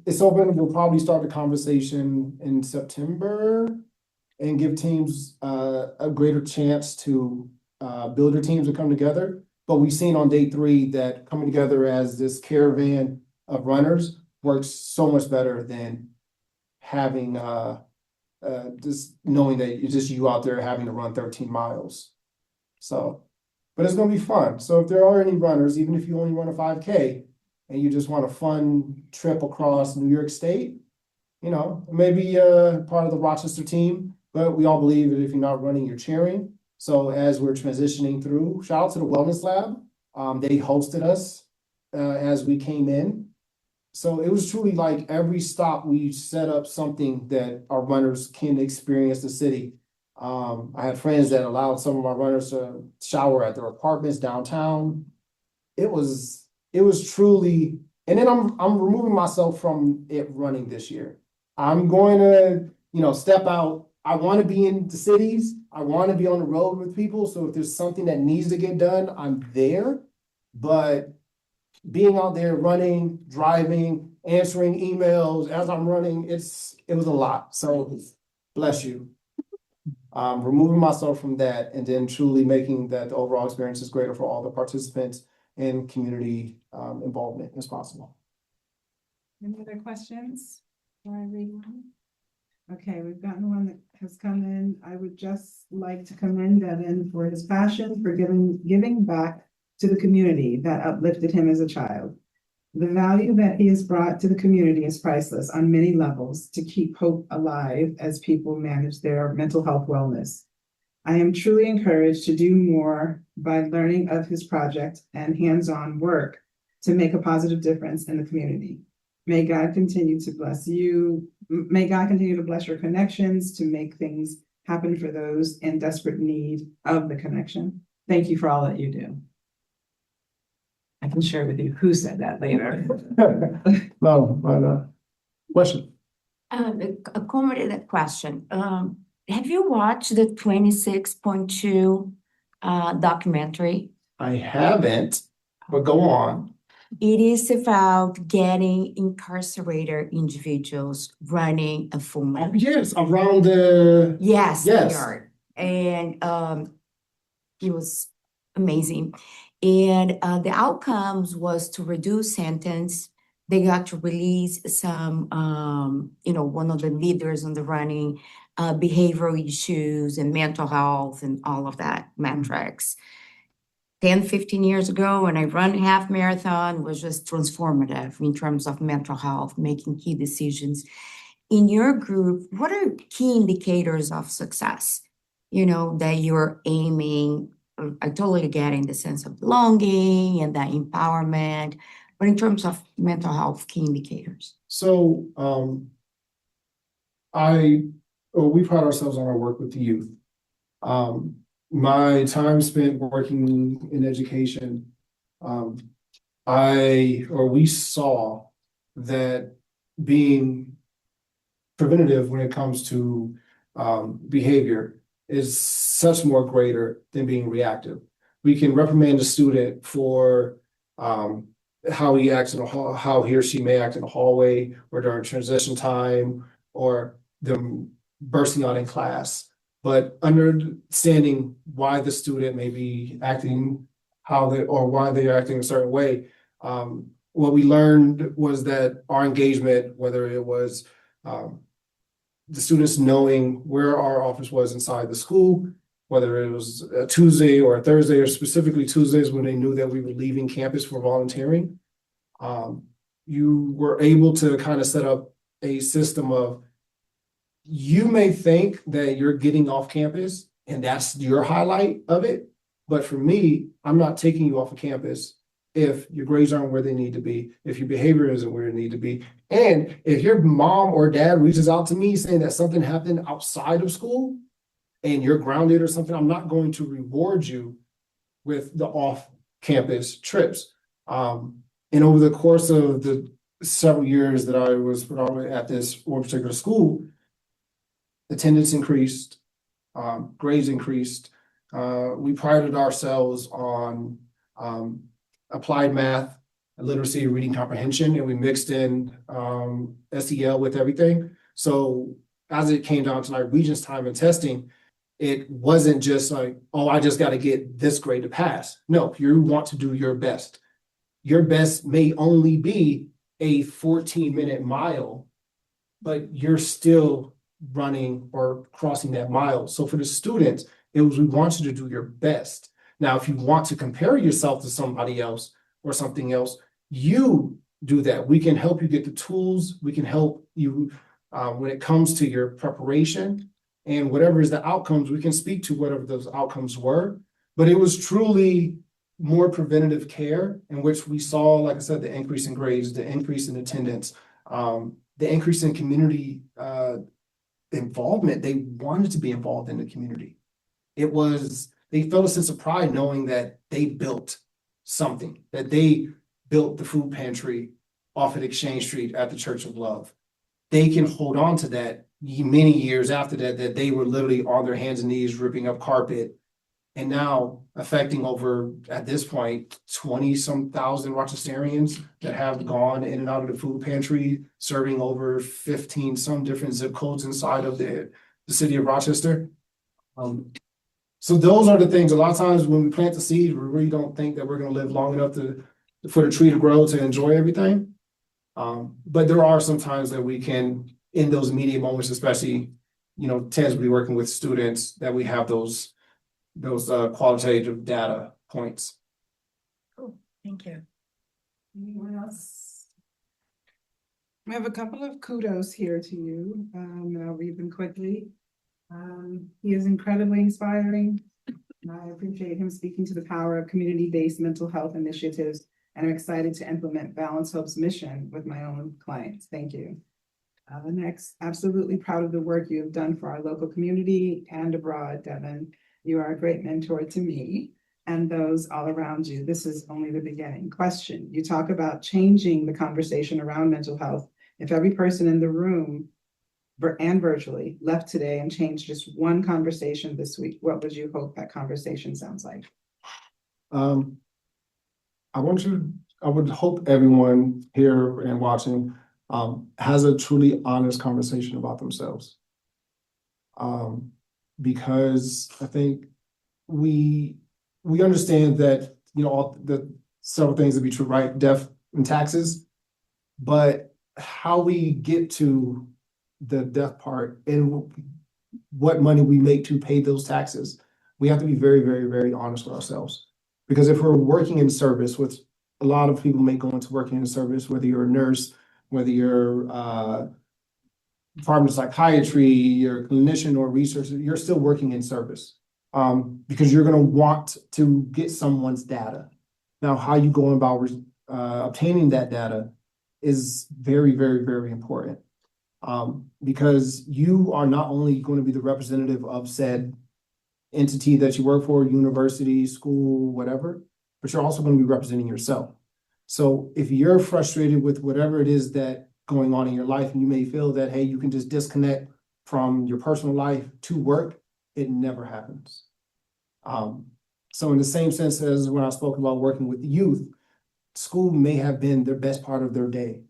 it's open. We'll probably start the conversation in September and give teams a greater chance to build their teams to come together. But we've seen on day 3 that coming together as this caravan of runners works so much better than having just knowing that it's just you out there having to run 13 miles. So, but it's gonna be fun. So if there are any runners, even if you only run a 5K and you just want a fun trip across New York State, you know, maybe part of the Rochester team, but we all believe that if you're not running, you're cheering. So as we're transitioning through, shout out to the Wellness Lab. They hosted us as we came in. So it was truly like every stop we set up something that our runners can experience the city. I had friends that allowed some of our runners to shower at their apartments downtown. It was truly, and then I'm removing myself from it running this year. I'm going to, you know, step out. I want to be in the cities. I want to be on the road with people. So if there's something that needs to get done, I'm there. But being out there running, driving, answering emails as I'm running, it was a lot. So bless you. Removing myself from that and then truly making that the overall experience is greater for all the participants and community involvement as possible. Any other questions? Before I read one? Okay, we've gotten one that has come in. I would just like to commend Devin for his passion for giving back to the community that uplifted him as a child. The value that he has brought to the community is priceless on many levels to keep hope alive as people manage their mental health wellness. I am truly encouraged to do more by learning of his project and hands-on work to make a positive difference in the community. May God continue to bless you. May God continue to bless your connections to make things happen for those in desperate need of the connection. Thank you for all that you do. I can share with you who said that later. No, but question. A comment question. Have you watched the 26.2 documentary? I haven't, but go on. It is about getting incarcerated individuals running a full Oh, marathon. yes, around the. Yes, they Yes. are. And it was amazing. And the outcomes was to reduce sentence. They got to release some, one of the leaders on the running, behavioral issues and mental health and all of that metrics. 10, 15 years ago, when I run half marathon, was just transformative in terms of mental health, making key decisions. In your group, what are key indicators of success, that you're aiming? I totally get in the sense of belonging and that empowerment, but in terms of mental health key indicators. So we pride ourselves on our work with the youth. My time spent working in education, we saw that being preventative when it comes to behavior is such more greater than being reactive. We can reprimand a student for how he acts in how he or she may act in the hallway or during transition time or them bursting out in class. But understanding why the student may be acting why they're acting a certain way, what we learned was that our engagement, whether it was the students knowing where our office was inside the school, whether it was a Tuesday or a Thursday, or specifically Tuesdays when they knew that we were leaving campus for volunteering, you were able to kind of set up a system of, you may think that you're getting off campus and that's your highlight of it. But for me, I'm not taking you off of campus if your grades aren't where they need to be, if your behavior isn't where it need to be. And if your mom or dad reaches out to me saying that something happened outside of school and you're grounded or something, I'm not going to reward you with the off-campus trips. And over the course of the several years that I was predominantly at this one particular school, attendance increased, grades increased. We prided ourselves on applied math, literacy, reading comprehension, and we mixed in SEL with everything. So as it came down to like Regents time and testing, it wasn't just like, oh, I just got to get this grade to pass. No, you want to do your best. Your best may only be a 14-minute mile but you're still running or crossing that mile. So for the students, it was, we want you to do your best. Now, if you want to compare yourself to somebody else or something else, you do that. We can help you get the tools. We can help you when it comes to your preparation and whatever is the outcomes, we can speak to whatever those outcomes were. But it was truly more preventative care in which we saw, like I said, the increase in grades, the increase in attendance, the increase in community involvement. They wanted to be involved in the community. It was, they felt a sense of pride knowing that they built something, that they built the food pantry off at Exchange Street at the Church of Love. They can hold on to that many years after that, that they were literally on their hands and knees ripping up carpet and now affecting over, at this point, 20-some thousand Rochesterians that have gone in and out of the food pantry, serving over 15 some different zip codes inside of the city of Rochester. So those are the things, a lot of times when we plant the seed, we really don't think that we're gonna live long enough for the tree to grow, to enjoy everything. But there are some times that we can, in those immediate moments, especially, tangibly working with students, that we have those qualitative data points. Cool, thank you. Anyone else? I have a couple of kudos here to you, and I'll read them quickly. He is incredibly inspiring. I appreciate him speaking to the power of community-based mental health initiatives, and I'm excited to implement Balance Hope's mission with my own clients. Thank you. Next, absolutely proud of the work you have done for our local community and abroad, Devin. You are a great mentor to me and those all around you. This is only the beginning. Question, you talk about changing the conversation around mental health. If every person in the room and virtually left today and changed just one conversation this week, what would you hope that conversation sounds like? I would hope everyone here and watching has a truly honest conversation about themselves. Because I think we understand that, all the several things that be true, right? Death and taxes, but how we get to the death part and what money we make to pay those taxes, we have to be very, very, very honest with ourselves. Because if we're working in service, with a lot of people may go into working in service, whether you're a nurse, whether you're Department of Psychiatry, you're a clinician or researcher, you're still working in service because you're going to want to get someone's data. Now, how you go about obtaining that data is very, very, very important because you are not only going to be the representative of said entity that you work for, university, school, whatever, but you're also going to be representing yourself. So if you're frustrated with whatever it is that going on in your life, and you may feel that, hey, you can just disconnect from your personal life to work, it never happens. So in the same sense as when I spoke about working with the youth, school may have been their best part of their day.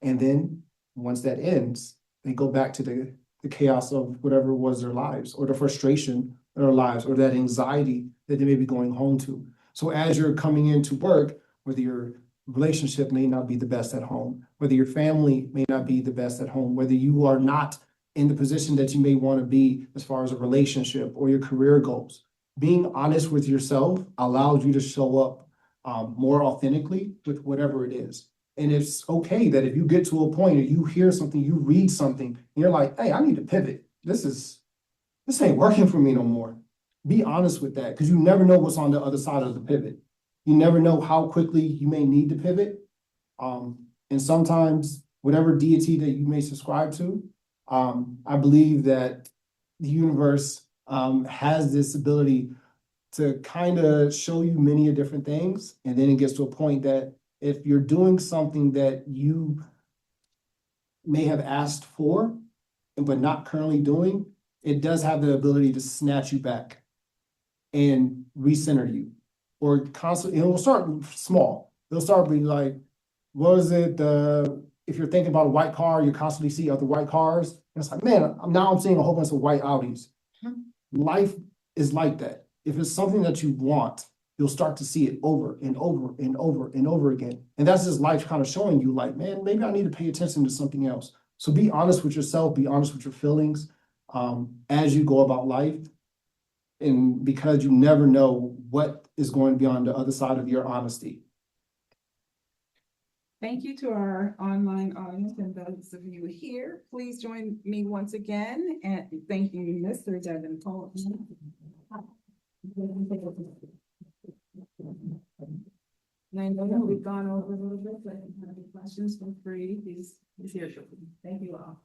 And then once that ends, they go back to the chaos of whatever was their lives, or the frustration of their lives, or that anxiety that they may be going home to. So as you're coming into work, whether your relationship may not be the best at home, whether your family may not be the best at home, whether you are not in the position that you may want to be as far as a relationship or your career goals, being honest with yourself allows you to show up more authentically with whatever it is. And it's okay that if you get to a point or you hear something, you read something, and you're like, hey, I need to pivot. This ain't working for me no more. Be honest with that, because you never know what's on the other side of the pivot. You never know how quickly you may need to pivot. And sometimes whatever deity that you may subscribe to, I believe that the universe has this ability to kind of show you many different things. And then it gets to a point that if you're doing something that you may have asked for, but not currently doing, it does have the ability to snatch you back and recenter you. Or constantly, and it will start small. They'll start being like, what is it? If you're thinking about a white car, you constantly see other white cars. And it's like, man, now I'm seeing a whole bunch of white Audis. Life is like that. If it's something that you want, you'll start to see it over and over and over and over again. And that's just life kind of showing you like, man, maybe I need to pay attention to something else. So be honest with yourself, be honest with your feelings, as you go about life. And because you never know what is going to be on the other side of your honesty. Thank you to our online audience and those of you here. Please join me once again and thanking Mr. Devin Coleman. And I know that we've gone over a little bit, but if you have any questions, feel free. He's here. Thank you all.